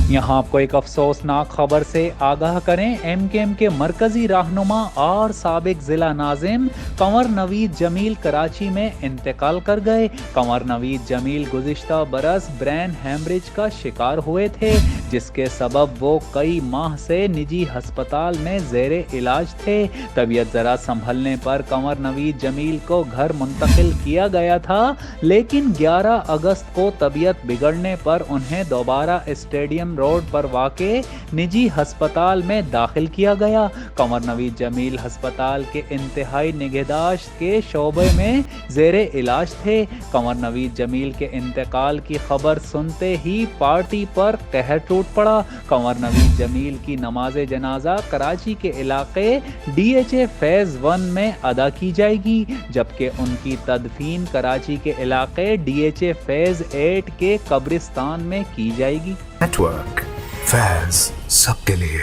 یہاں آپ کو ایک افسوسناک خبر سے آگاہ کریں، ایم کیو ایم کے مرکزی رہنما اور سابق ضلع ناظم کنور نوید جمیل کراچی میں انتقال کر گئے۔ کنور نوید جمیل گزشتہ برس برین ہیمریج کا شکار ہوئے تھے، جس کے سبب وہ کئی ماہ سے نجی ہسپتال میں زیر علاج تھے۔ طبیعت ذرا سنبھلنے پر کنور نوید جمیل کو گھر منتقل کیا گیا تھا، لیکن 11 اگست کو طبیعت بگڑنے پر انہیں دوبارہ اسٹیڈیم روڈ پر واقع نجی ہسپتال میں داخل کیا گیا۔ کنور نوید جمیل ہسپتال کے انتہائی نگہداشت کے شعبے میں زیر علاج تھے۔ کنور نوید جمیل کے انتقال کی خبر سنتے ہی پارٹی پر قہر ٹوٹ پڑا۔ کنور نوید جمیل کی نماز جنازہ کراچی کے علاقے ڈی ایچ اے فیز 1 میں ادا کی جائے گی، جبکہ ان کی تدفین کراچی کے علاقے ڈی ایچ اے فیز 8 کے قبرستان میں کی جائے گی۔ نیٹ ورک فیض سب کے لیے۔